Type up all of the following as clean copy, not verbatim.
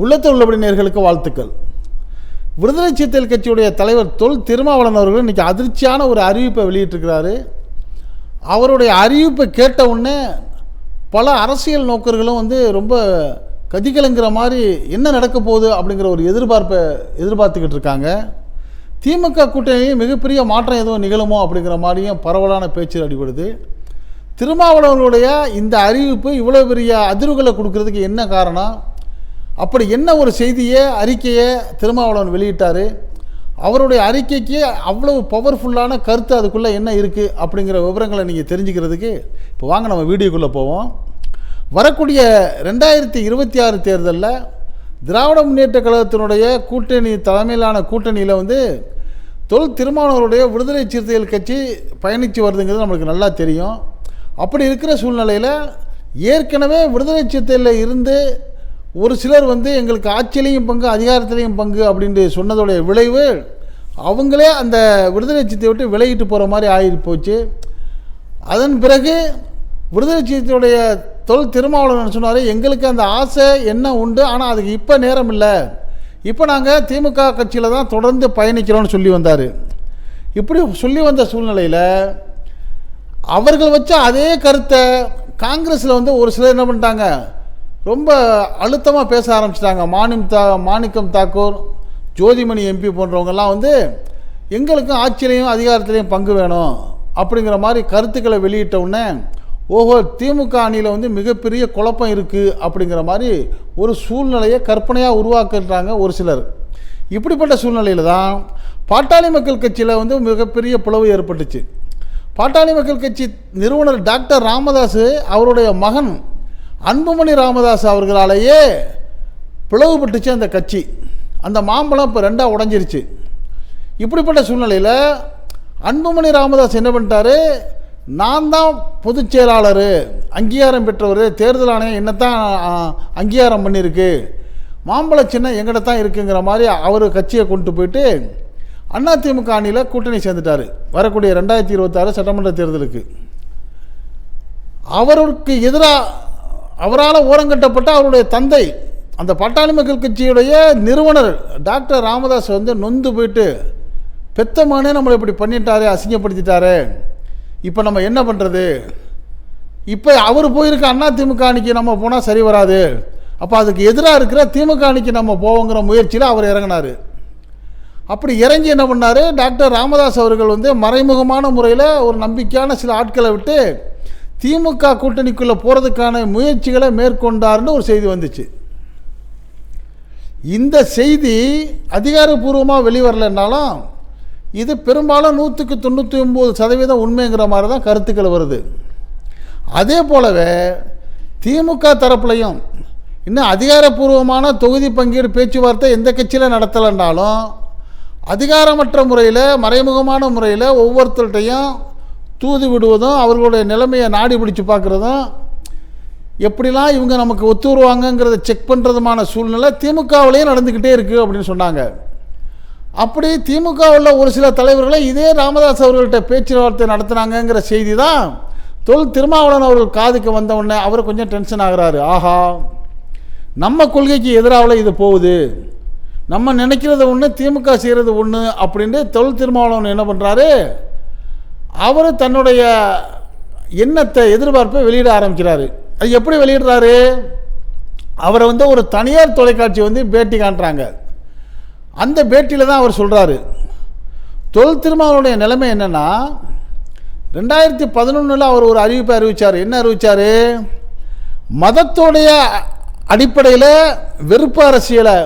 உள்ளத்தில் உள்ளபடி நேயர்களுக்கு வாழ்த்துக்கள். விடுதலை சிறுத்தைகள் கட்சியுடைய தலைவர் தொல் திருமாவளவன் அவர்கள் இன்றைக்கி அதிர்ச்சியான ஒரு அறிவிப்பை வெளியிட்டிருக்கிறாரு. அவருடைய அறிவிப்பை கேட்ட உடனே பல அரசியல் நோக்கர்களும் ரொம்ப கதிகலங்கிற மாதிரி என்ன நடக்க போகுது அப்படிங்கிற ஒரு எதிர்பார்த்துக்கிட்டு இருக்காங்க. திமுக கூட்டணியில் மிகப்பெரிய மாற்றம் எதுவும் நிகழுமோ அப்படிங்கிற மாதிரியும் பரவலான பேச்சு அடிபடுது. திருமாவளவனுடைய இந்த அறிவிப்பு இவ்வளோ பெரிய அதிர்வுகளை கொடுக்கறதுக்கு என்ன காரணம்? அப்படி என்ன ஒரு அறிக்கையை திருமாவளவன் வெளியிட்டார்? அவருடைய அறிக்கைக்கு அவ்வளவு பவர்ஃபுல்லான கருத்து அதுக்குள்ளே என்ன இருக்குது அப்படிங்கிற விவரங்களை நீங்கள் தெரிஞ்சுக்கிறதுக்கு இப்போ வாங்க நம்ம வீடியோக்குள்ளே போவோம். வரக்கூடிய 2026 தேர்தலில் திராவிட முன்னேற்ற கழகத்தினுடைய கூட்டணி தலைமையிலான கூட்டணியில் தொல் திருமாவளவனுடைய விடுதலை சிறுத்தைகள் கட்சி பயணித்து வருதுங்கிறது நம்மளுக்கு நல்லா தெரியும். அப்படி இருக்கிற சூழ்நிலையில் ஏற்கனவே விடுதலை சிறுத்தைகளில் இருந்து ஒரு சிலர் எங்களுக்கு ஆட்சியிலையும் பங்கு அதிகாரத்திலையும் பங்கு அப்படின்ட்டு சொன்னதோடைய விளைவு அவங்களே அந்த விடுதலை சிறுத்தையை விட்டு விலகிட்டு போகிற மாதிரி ஆகி போச்சு. அதன் பிறகு விடுதலை சிறுத்தையுடைய தொல் திருமாவளவன் சொன்னார், எங்களுக்கு அந்த ஆசை என்ன உண்டு, ஆனால் அதுக்கு இப்போ நேரம் இல்லை, இப்போ நாங்கள் திமுக கட்சியில் தான் தொடர்ந்து பயணிக்கிறோன்னு சொல்லி வந்தார். இப்படி சொல்லி வந்த சூழ்நிலையில் அவர்கள் வச்ச அதே கருத்தை காங்கிரஸில் ஒரு சிலர் என்ன பண்ணிட்டாங்க, ரொம்ப அழுத்தமாக பேச ஆரம்பிச்சிட்டாங்க. மாணிக்கம் தாக்கூர், ஜோதிமணி எம்பி போன்றவங்கெல்லாம் எங்களுக்கும் ஆட்சியிலையும் அதிகாரத்திலையும் பங்கு வேணும் அப்படிங்கிற மாதிரி கருத்துக்களை வெளியிட்ட உடனே ஓஹோ திமுக அணியில் மிகப்பெரிய குழப்பம் இருக்குது அப்படிங்கிற மாதிரி ஒரு சூழ்நிலையை கற்பனையாக உருவாக்குறாங்க ஒரு சிலர். இப்படிப்பட்ட சூழ்நிலையில் தான் பாட்டாளி மக்கள் கட்சியில் மிகப்பெரிய பிளவு ஏற்பட்டுச்சு. பாட்டாளி மக்கள் கட்சி நிறுவனர் டாக்டர் ராமதாஸ் அவருடைய மகன் அன்புமணி ராமதாஸ் அவர்களாலேயே பிளவுபட்டுச்சு அந்த கட்சி. அந்த மாம்பழம் இப்போ ரெண்டாக உடஞ்சிருச்சு. இப்படிப்பட்ட சூழ்நிலையில் அன்புமணி ராமதாஸ் என்ன பண்ணிட்டாரு, நான் தான் பொதுச் செயலாளர், அங்கீகாரம் பெற்றவர், தேர்தல் ஆணையம் என்னத்தான் அங்கீகாரம் பண்ணியிருக்கு, மாம்பழ சின்னம் எங்கிட்ட தான் இருக்குங்கிற மாதிரி அவர் கட்சியை கொண்டு போயிட்டு அதிமுக அணியில் கூட்டணி சேர்ந்துட்டார். வரக்கூடிய 2026 சட்டமன்ற தேர்தலுக்கு அவருக்கு எதிராக அவரால் ஓரங்கட்டப்பட்ட அவருடைய தந்தை அந்த பாட்டாளி மக்கள் கட்சியுடைய நிறுவனர் டாக்டர் ராமதாஸ் நொந்து போயிட்டு பெத்தமானே நம்மளை இப்படி பண்ணிட்டாரு, அசிங்கப்படுத்திட்டாரு, இப்போ நம்ம என்ன பண்ணுறது, இப்போ அவர் போயிருக்க அதிமுக அணிக்கு நம்ம போனால் சரி வராது, அப்போ அதுக்கு எதிராக இருக்கிற திமுக அணிக்கு நம்ம போவோங்கிற முயற்சியில் அவர் இறங்கினார். அப்படி இறங்கி என்ன பண்ணார், டாக்டர் ராமதாஸ் அவர்கள் மறைமுகமான முறையில் ஒரு நம்பிக்கையான சில ஆட்களை விட்டு திமுக கூட்டணிக்குள்ளே போகிறதுக்கான முயற்சிகளை மேற்கொண்டார்னு ஒரு செய்தி வந்துச்சு. இந்த செய்தி அதிகாரப்பூர்வமாக வெளிவரலைன்னாலும் இது பெரும்பாலும் 199% உண்மைங்கிற மாதிரி தான் கருத்துக்கள் வருது. அதே போலவே திமுக தரப்புலையும் இன்னும் அதிகாரப்பூர்வமான தொகுதி பங்கீடு பேச்சுவார்த்தை எந்த கட்சியில் நடத்தலைன்னாலும் அதிகாரமற்ற முறையில் மறைமுகமான முறையில் ஒவ்வொருத்தர்கிட்டையும் தூது விடுவதும் அவர்களுடைய நிலைமையை நாடி பிடிச்சி பார்க்குறதும் எப்படிலாம் இவங்க நமக்கு ஒத்து வருவாங்கங்கிறத செக் பண்ணுறதுமான சூழ்நிலை திமுகவிலேயே நடந்துக்கிட்டே இருக்குது அப்படின்னு சொன்னாங்க. அப்படி திமுகவில் ஒரு சில தலைவர்களை இதே ராமதாஸ் அவர்கள்ட்ட பேச்சுவார்த்தை நடத்துனாங்கங்கிற செய்தி தான் தொல் திருமாவளவன் அவர்கள் காதுக்கு வந்த உடனே அவர் கொஞ்சம் டென்ஷன் ஆகிறாரு. ஆஹா, நம்ம கொள்கைக்கு எதிராக இது போகுது, நம்ம நினைக்கிறது ஒன்று திமுக செய்கிறது ஒன்று அப்படின்ட்டு தொல் திருமாவளவன் என்ன பண்ணுறாரு, அவர் தன்னுடைய எண்ணத்தை எதிர்பார்ப்பை வெளியிட ஆரம்பிக்கிறாரு. அது எப்படி வெளியிடுறாரு, அவரை ஒரு தனியார் தொலைக்காட்சி பேட்டி காட்டுறாங்க. அந்த பேட்டியில் தான் அவர் சொல்கிறாரு, தொல் திருமாவளவனுடைய நிலைமை என்னென்னா 2011 அவர் ஒரு அறிவிப்பை அறிவித்தார். என்ன அறிவித்தார், மதத்தோடைய அடிப்படையில் வெறுப்பு அரசியலை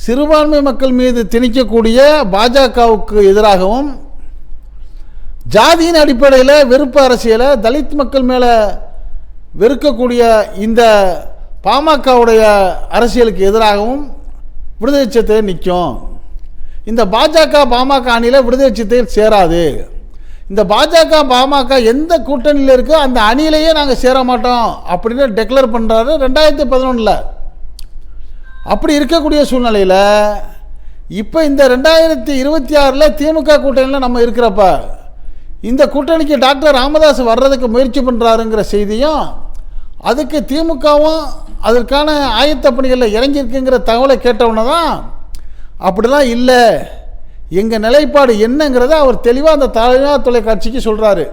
சிறுபான்மை மக்கள் மீது திணிக்கக்கூடிய பாஜகவுக்கு எதிராகவும், ஜாதியின் அடிப்படையில் வெறுப்பு அரசியலை தலித் மக்கள் மேலே வெறுக்கக்கூடிய இந்த பாமகவுடைய அரசியலுக்கு எதிராகவும் விடுதலை சிறுத்தைகள் நிற்கும். இந்த பாஜக பாமக அணியில் விடுதலை சிறுத்தைகள் சேராது, இந்த பாஜக பாமக எந்த கூட்டணியில் இருக்கோ அந்த அணியிலேயே நாங்கள் சேர மாட்டோம் அப்படின்னு டெக்ளேர் பண்ணுறாரு 2011. அப்படி இருக்கக்கூடிய சூழ்நிலையில் இப்போ இந்த 2026 திமுக கூட்டணியில் நம்ம இருக்கிறப்ப இந்த கூட்டணிக்கு டாக்டர் ராமதாஸ் வர்றதுக்கு முயற்சி பண்ணுறாருங்கிற செய்தியும் அதுக்கு திமுகவும் அதற்கான ஆயத்த பணிகளில் இறங்கியிருக்குங்கிற தகவலை கேட்டவுடனே தான் அப்படிலாம் இல்லை, எங்கள் நிலைப்பாடு என்னங்கிறத அவர் தெளிவாக அந்த தனியார் தொலைக்காட்சிக்கு சொல்கிறாரு.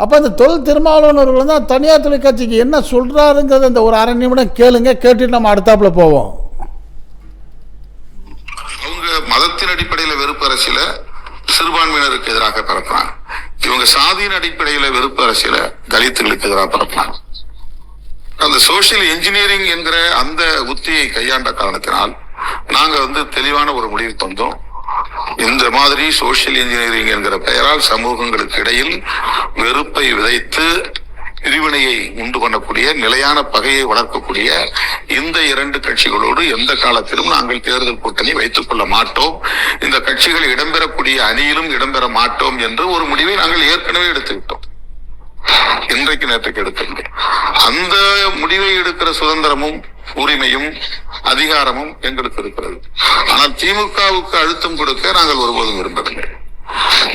அப்போ அந்த தொல் திருமாவளவன் தான் தனியார் தொலைக்காட்சிக்கு என்ன சொல்கிறாருங்கிறத அந்த ஒரு அரை நிமிடம் கேளுங்க, கேட்டுட்டு நம்ம அடுத்தாப்புல போவோம். அவங்க மதத்தின் அடிப்படையில் வெறுப்பு அரசியல சிறுபான்மையினருக்கு எதிராக பரப்புறாங்க. இவங்க சாதியின் அடிப்படையில் வெறுப்பு அரசியல தலித்துகளுக்கு எதிராக பரப்புறாங்க. அந்த சோசியல் இன்ஜினியரிங் என்கிற அந்த உத்தியை கையாண்ட காரணத்தினால் நாங்க தெளிவான ஒரு முடிவுக்கு வந்தோம். இந்த மாதிரி சோசியல் இன்ஜினியரிங் என்கிற பெயரால் சமூகங்களுக்கு இடையில் வெறுப்பை விதைத்து பிரிவினையை உண்டு பண்ணக்கூடிய நிலையான பகையை வளர்க்கக்கூடிய இந்த இரண்டு கட்சிகளோடு எந்த காலத்திலும் நாங்கள் தேர்தல் கூட்டணி வைத்துக் கொள்ள மாட்டோம், இந்த கட்சிகள் இடம்பெறக்கூடிய அணியிலும் இடம்பெற மாட்டோம் என்று ஒரு முடிவை நாங்கள் ஏற்கனவே எடுத்துவிட்டோம். இன்றைக்கு நேற்றுக்கு எடுக்கவில்லை. அந்த முடிவை எடுக்கிற சுதந்திரமும் உரிமையும் அதிகாரமும் எங்களுக்கு இருக்கிறது. ஆனால் திமுகவுக்கு அழுத்தம் கொடுக்க நாங்கள் ஒருபோதும் விரும்பவில்லை.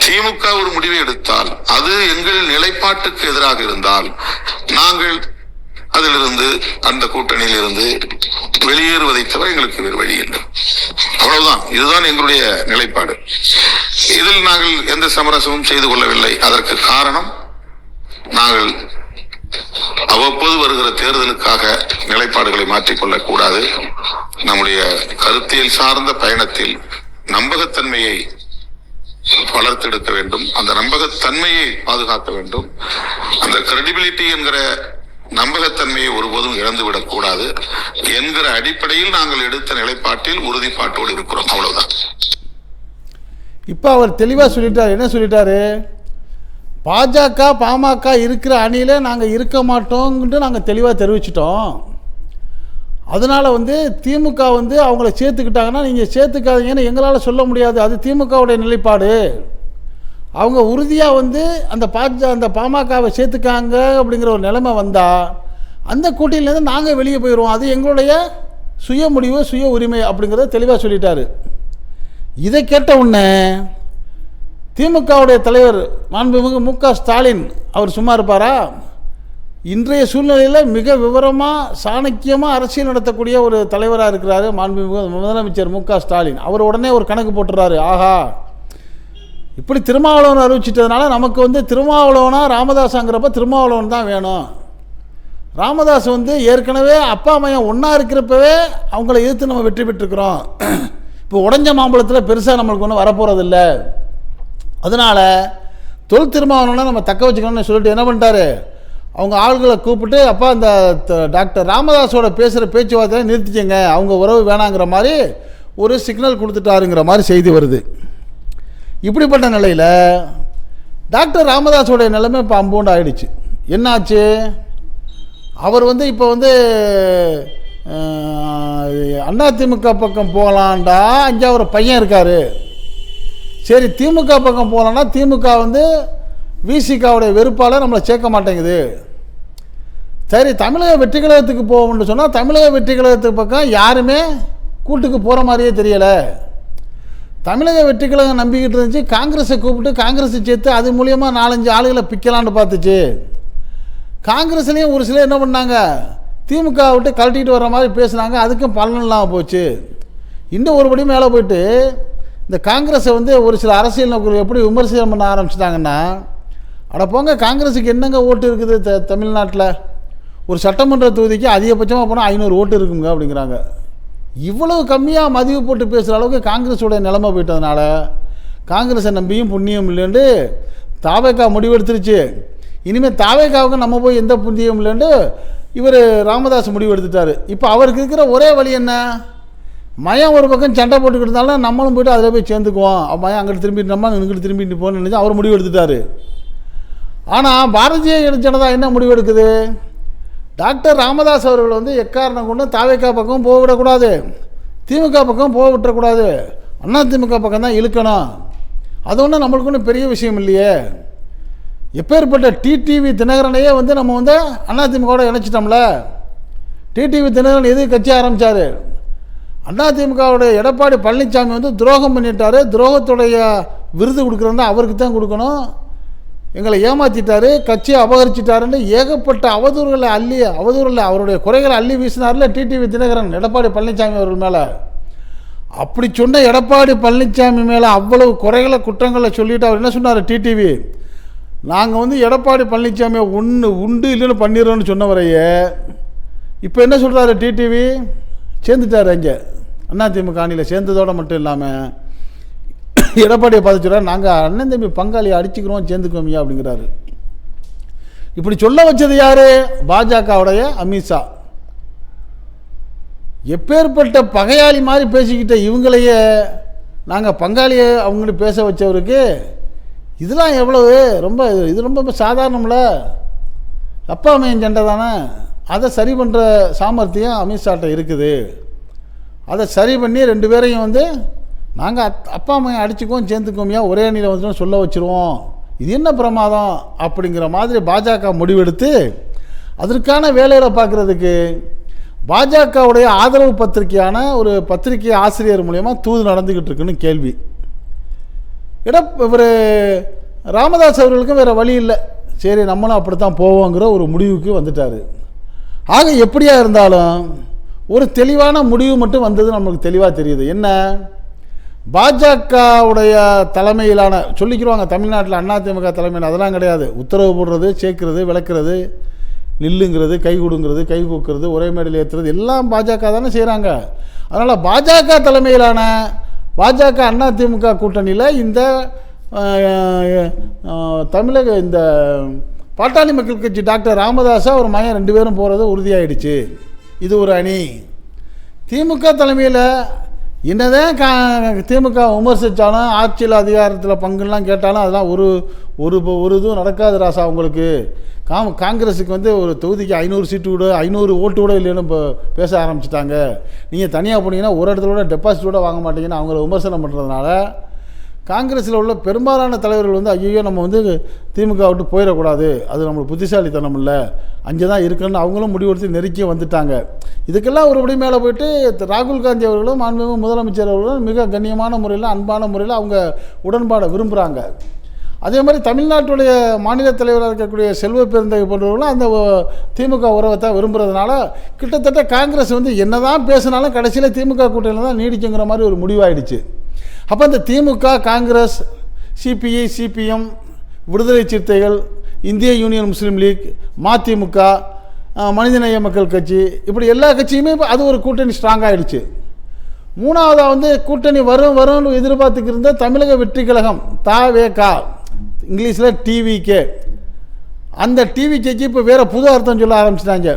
திமுக ஒரு முடிவை எடுத்தால் அது எங்கள் நிலைப்பாட்டுக்கு எதிராக இருந்தால் நாங்கள் அதிலிருந்து அந்த கூட்டணியில் இருந்து வெளியேறுவதை தவிர எங்களுக்கு வேறு வழி இல்லை. அவ்வளவுதான். இதுதான் எங்களுடைய நிலைப்பாடு. இதில் நாங்கள் எந்த சமரசமும் செய்து கொள்ளவில்லை. அதற்கு காரணம் நாங்கள் அவ்வப்போது வருகிற தேர்தலுக்காக நிலைப்பாடுகளை மாற்றிக்கொள்ளக் கூடாது. நம்முடைய கருத்தியல் சார்ந்த பயணத்தில் நம்பகத்தன்மையை வளர்த்தெடுக்க வேண்டும், அந்த நம்பகத்தன்மையை பாதுகாக்க வேண்டும். அந்த கிரெடிபிலிட்டி என்கிற நம்பகத்தன்மையை ஒருபோதும் இழந்துவிடக் கூடாது என்கிற அடிப்படையில் நாங்கள் எடுத்த நிலைப்பாட்டில் உறுதிப்பாட்டோடு இருக்கிறோம். அவ்வளவுதான். இப்ப அவர் தெளிவா சொல்லிட்டாரு. என்ன சொல்லிட்டாரு? பாஜக பாமக இருக்கிற அணியில நாங்கள் இருக்க மாட்டோம்னு நாங்கள் தெளிவாக தெரிவிச்சிட்டோம். அதனால் திமுக அவங்கள சேர்த்துக்கிட்டாங்கன்னா நீங்கள் சேர்த்துக்காதீங்கன்னு எங்களால் சொல்ல முடியாது. அது திமுகவுடைய நிலைப்பாடு. அவங்க உறுதியாக அந்த பாமகவை சேர்த்துக்காங்க அப்படிங்கிற ஒரு நிலைமை வந்தால் அந்த கூட்டணியிலேருந்து நாங்கள் வெளியே போயிடுவோம். அது எங்களுடைய சுய முடிவு, சுய உரிமை அப்படிங்கிறத தெளிவாக சொல்லிட்டாரு. இதை கேட்ட உடனே திமுகவுடைய தலைவர் மாண்புமிகு மு.க. ஸ்டாலின் அவர் சும்மா இருப்பாரா? இன்றைய சூழ்நிலையில் மிக விவரமாக சாணக்கியமாக அரசியல் நடத்தக்கூடிய ஒரு தலைவராக இருக்கிறாரு மாண்புமிகு முதலமைச்சர் மு.க. ஸ்டாலின். அவர் உடனே ஒரு கணக்கு போட்டுறாரு. ஆஹா, இப்படி திருமாவளவன் அறிவிச்சிட்டதுனால நமக்கு திருமாவளவனா ராமதாஸாங்கிறப்ப திருமாவளவன் தான் வேணும். ராமதாஸ் ஏற்கனவே அப்பா மையம் ஒன்றா இருக்கிறப்பவே அவங்கள எதிர்த்து நம்ம வெற்றி பெற்றுக்கிறோம். இப்போ உடஞ்ச மாம்பழத்தில் பெருசாக நம்மளுக்கு ஒன்றும் வரப்போகிறதில்ல. அதனால் தொல் திருமாவளவனை நம்ம தக்க வச்சுக்கணும்னு சொல்லிட்டு என்ன பண்ணிட்டாரு, அவங்க ஆள்களை கூப்பிட்டு அப்பா அந்த டாக்டர் ராமதாஸோட பேசுகிற பேச்சுவார்த்தையை நிறுத்திச்சிங்க, அவங்க உறவு வேணாங்கிற மாதிரி ஒரு சிக்னல் கொடுத்துட்டாருங்கிற மாதிரி செய்தி வருது. இப்படிப்பட்ட நிலையில் டாக்டர் ராமதாஸோடைய நிலைமை இப்போ அம்பூண்டு ஆயிடுச்சு. என்னாச்சு? அவர் இப்போ அதிமுக பக்கம் போகலான்டா, அங்கே அவர் பையன் இருக்கார். சரி, திமுக பக்கம் போகலான்னா திமுக விசிகாவுடைய வெறுப்பால் நம்மளை சேர்க்க மாட்டேங்குது. சரி, தமிழக வெற்றி கழகத்துக்கு போவோம்னு சொன்னால் தமிழக வெற்றி கழகத்துக்கு பக்கம் யாருமே கூட்டுக்கு போகிற மாதிரியே தெரியலை. தமிழக வெற்றி கழகம் நம்பிக்கிட்டு இருந்துச்சு, காங்கிரஸை கூப்பிட்டு காங்கிரஸை சேர்த்து அது மூலியமாக 4-5 ஆளுகளை பிக்கலான்னு பார்த்துச்சு. காங்கிரஸ்லேயும் ஒரு சிலர் என்ன பண்ணாங்க, திமுக விட்டு கழட்டிட்டு வர்ற மாதிரி பேசுனாங்க. அதுக்கும் பலன் இல்லாமல் போச்சு. இன்னும் ஒருபடி மேலே போயிட்டு இந்த காங்கிரஸை ஒரு சில அரசியல் நோக்கர்கள் எப்படி விமர்சனம் பண்ண ஆரம்பிச்சிட்டாங்கன்னா, அட போங்க, காங்கிரஸுக்கு என்னங்க ஓட்டு இருக்குது தமிழ்நாட்டில்? ஒரு சட்டமன்ற தொகுதிக்கு அதிகபட்சமாக போனால் 500 ஓட்டு இருக்குங்க அப்படிங்கிறாங்க. இவ்வளவு கம்மியாக மதிவு போட்டு பேசுகிற அளவுக்கு காங்கிரஸோடைய நிலைமை போயிட்டதுனால காங்கிரஸை நம்பியும் புண்ணியம் இல்லைன்னு தாவேகா முடிவெடுத்துருச்சு. இனிமேல் தாவேகாவுக்கு நம்ம போய் எந்த புண்ணியம் இல்லைன்னு இவர் ராமதாஸ் முடிவு எடுத்துட்டார். இப்போ அவருக்கு இருக்கிற ஒரே வழி என்ன? மயம் ஒரு பக்கம் சண்டை போட்டுக்கிட்டு இருந்தாலும் நம்மளும் போய்ட்டு அதில் போய் சேர்ந்துக்குவோம், மயம் அங்கிட்டு திரும்பிட்டு நம்ம இங்கிட்டு திரும்பிட்டு போகணும்னு நினச்சி அவர் முடிவு எடுத்துட்டார். ஆனால் பாரதிய ஜனதா என்ன முடிவு எடுக்குது? டாக்டர் ராமதாஸ் அவர்கள் எக்காரணம் கொண்டு தாவேகா பக்கம் போக விடக்கூடாது, திமுக பக்கம் போக விட்டுறக்கூடாது, அதிமுக பக்கம் தான் இழுக்கணும். அது ஒன்றும் நம்மளுக்கு ஒன்றும் பெரிய விஷயம் இல்லையே. எப்பேற்பட்ட டிடிவி தினகரனையே நம்ம அதிமுகவோட இணைச்சிட்டோம்ல. டிடிவி தினகரன் எது கட்சி ஆரம்பித்தார்? அதிமுகவுடைய எடப்பாடி பழனிசாமி துரோகம் பண்ணிட்டார். துரோகத்துடைய விருது கொடுக்குறதா அவருக்கு தான் கொடுக்கணும். எங்களை ஏமாற்றிட்டாரு, கட்சியை அபகரிச்சிட்டாருன்னு ஏகப்பட்ட அவதூறில் அவருடைய குறைகளை அள்ளி வீசினார்ல டிடிவி தினகரன் எடப்பாடி பழனிசாமி அவர்கள் மேலே. அப்படி சொன்ன எடப்பாடி பழனிசாமி மேலே அவ்வளவு குறைகளை குற்றங்களை சொல்லிவிட்டு அவர் என்ன சொன்னார் டிடிவி, நாங்கள் எடப்பாடி பழனிசாமியை உண்டு இல்லைன்னு பண்ணிடுறோன்னு சொன்னவரையே இப்போ என்ன சொல்கிறாரு டிடிவி, சேர்ந்துட்டார் அங்கே அதிமுக அணியில். சேர்ந்ததோடு மட்டும் இல்லாமல் எடப்பாடியை பார்த்து சொல்கிறார், நாங்கள் அண்ணன் தம்பி பங்காளியை அடிச்சுக்கிறோம் சேர்ந்துக்குவோமியா அப்படிங்கிறாரு. இப்படி சொல்ல வச்சது யார்? பாஜகவுடைய அமித்ஷா. எப்பேற்பட்ட பகையாளி மாதிரி பேசிக்கிட்ட இவங்களையே நாங்கள் பங்காளியை அவங்கள்ட்ட பேச வச்சவருக்கு இதெல்லாம் எவ்வளவு ரொம்ப சாதாரணம்ல, அப்பா அம்மையின் சண்டை தானே. அதை சரி பண்ணுற சாமர்த்தியம் அமித்ஷாட்ட இருக்குது. அதை சரி பண்ணி ரெண்டு பேரையும் நாங்கள் அப்பா அம்மையை அடிச்சுக்குவோம் சேர்ந்துக்குவோமியா ஒரே அணியில் வந்துட்டோம் சொல்ல வச்சுருவோம், இது என்ன பிரமாதம் அப்படிங்கிற மாதிரி பாஜக முடிவெடுத்து அதற்கான வேலையில் பார்க்குறதுக்கு பாஜகவுடைய ஆதரவு பத்திரிகையான ஒரு பத்திரிகை ஆசிரியர் மூலயமா தூது நடந்துக்கிட்டு இருக்குன்னு கேள்வி. இவர் ராமதாஸ் அவர்களுக்கும் வேறு வழி இல்லை, சரி நம்மளும் அப்படித்தான் போவோங்கிற ஒரு முடிவுக்கு வந்துட்டார். ஆக எப்படியா இருந்தாலும் ஒரு தெளிவான முடிவு மட்டும் வந்தது நம்மளுக்கு தெளிவாக தெரியுது. என்ன? பாஜகவுடைய தலைமையிலான சொல்லிக்கிறவாங்க தமிழ்நாட்டில் அதிமுக தலைமையில் அதெல்லாம் கிடையாது. உத்தரவு போடுறது, சேர்க்கிறது, விளக்குறது, நில்லுங்கிறது, கை கொடுங்கிறது, கை கூக்கிறது, ஒரே மேடையில் ஏற்றுறது எல்லாம் பாஜக தானே செய்கிறாங்க. அதனால் பாஜக தலைமையிலான பாஜக அதிமுக கூட்டணியில் இந்த தமிழக இந்த பாட்டாளி மக்கள் கட்சி டாக்டர் ராமதாஸா ஒரு மகன் ரெண்டு பேரும் போகிறது உறுதியாயிடுச்சு. இது ஒரு அணி. திமுக தலைமையில் என்னதான் திமுக விமர்சித்தாலும் ஆட்சியில் அதிகாரத்தில் பங்குலாம் கேட்டாலும் அதெல்லாம் ஒரு இதுவும் நடக்காது ராசா. உங்களுக்கு காங்கிரஸுக்கு ஒரு தொகுதிக்கு 500 சீட்டு கூட 500 ஓட்டு கூட இல்லைன்னு இப்போ பேச ஆரம்பிச்சிட்டாங்க. நீங்கள் தனியாக போனீங்கன்னா ஒரு இடத்துல கூட டெபாசிட் கூட வாங்க மாட்டீங்கன்னு அவங்கள விமர்சனம் பண்ணுறதுனால காங்கிரஸில் உள்ள பெரும்பாலான தலைவர்கள் ஐயோ நம்ம திமுக விட்டு போயிடக்கூடாது, அது நம்மளுக்கு புத்திசாலித்தனம் இல்லை, அங்கே தான் இருக்குன்னு அவங்களும் முடிவெடுத்து நெருக்கி வந்துட்டாங்க. இதுக்கெல்லாம் ஒருபடி மேலே போயிட்டு ராகுல் காந்தி அவர்களும் மாண்புமிகு முதலமைச்சர் அவர்களும் மிக கண்ணியமான முறையில் அன்பான முறையில் அவங்க உடன்பாடை விரும்புகிறாங்க. அதே மாதிரி தமிழ்நாட்டுடைய மாநில தலைவராக இருக்கக்கூடிய செல்வ பெருந்தகை போன்றவர்களும் அந்த திமுக உறவை தான் விரும்புகிறதுனால கிட்டத்தட்ட காங்கிரஸ் என்னதான் பேசினாலும் கடைசியில் திமுக கூட்டணியில் தான் நீடிக்குங்கிற மாதிரி ஒரு முடிவாயிடுச்சு. அப்போ இந்த திமுக, காங்கிரஸ், சிபிஐ, சிபிஎம், விடுதலை சிறுத்தைகள், இந்திய யூனியன் முஸ்லீம் லீக், மதிமுக, மனிதநேய மக்கள் கட்சி, இப்படி எல்லா கட்சியுமே அது ஒரு கூட்டணி ஸ்ட்ராங் ஆகிடுச்சு. மூணாவதாக கூட்டணி வரும்னு எதிர்பார்த்துக்கு இருந்த தமிழக வெற்றி கழகம் தவேகா, இங்கிலீஷில் டிவிகே. அந்த டிவிகேக்கு இப்போ வேறு புது அர்த்தம் சொல்ல ஆரம்பிச்சிட்டாங்க.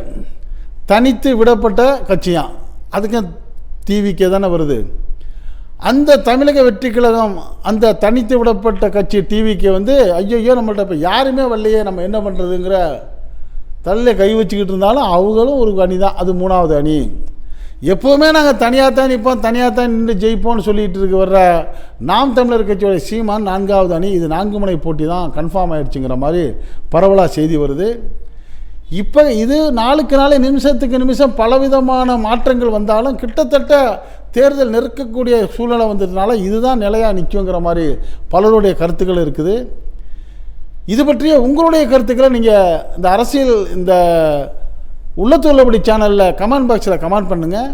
தனித்து விடப்பட்ட கட்சியாம், அதுக்கு டிவிகே தானே வருது. அந்த தமிழக வெற்றி கழகம் அந்த தனித்து விடப்பட்ட கட்சி டிவிக்கு ஐயோ நம்மள்ட்ட இப்போ யாருமே வரலையே நம்ம என்ன பண்ணுறதுங்கிற தலையில் கை வச்சுக்கிட்டு இருந்தாலும் அவங்களும் ஒரு அணி தான், அது மூணாவது அணி. எப்போவுமே நாங்கள் தனியாகத்தான் நிற்போம், தனியாகத்தான் நின்று ஜெயிப்போம்னு சொல்லிகிட்டு வர்ற நாம் தமிழர் கட்சியோட சீமான் நான்காவது அணி. இது 4 முனை போட்டி தான் கன்ஃபார்ம் ஆகிடுச்சுங்கிற மாதிரி பரவலாக செய்தி வருது. இப்போ இது நாளுக்கு நாள் நிமிஷத்துக்கு நிமிஷம் பலவிதமான மாற்றங்கள் வந்தாலும் கிட்டத்தட்ட தேர்தல் நெருக்கக்கூடிய சூழ்நிலை வந்ததுனால இதுதான் நிலையாக நிற்குங்கிற மாதிரி பலருடைய கருத்துக்கள் இருக்குது. இது பற்றிய உங்களுடைய கருத்துக்களை நீங்கள் இந்த அரசியல் இந்த உள்ளத்து உள்ளபடி சேனலில் கமெண்ட் பாக்ஸில் கமெண்ட் பண்ணுங்கள்.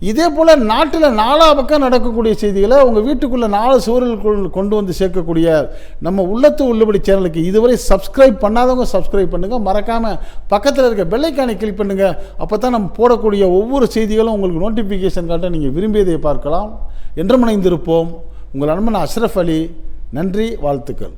இதே போல் நாட்டில் 4 பக்கம் நடக்கக்கூடிய செய்திகளை உங்கள் வீட்டுக்குள்ளே 4 சுவர்களுக்குள் கொண்டு வந்து சேர்க்கக்கூடிய நம்ம உள்ளத்து உள்ளபடி சேனலுக்கு இதுவரை சப்ஸ்கிரைப் பண்ணாதவங்க சப்ஸ்கிரைப் பண்ணுங்கள். மறக்காமல் பக்கத்தில் இருக்க பெல்லைக்கானை கிளிக் பண்ணுங்கள். அப்போ தான் நம்ம போடக்கூடிய ஒவ்வொரு செய்திகளும் உங்களுக்கு நோட்டிஃபிகேஷன் காட்ட நீங்கள் விரும்பியதை பார்க்கலாம். என்றும் இணைந்திருப்போம். உங்கள் நண்பன் அஷ்ரஃப் அலி. நன்றி, வாழ்த்துக்கள்.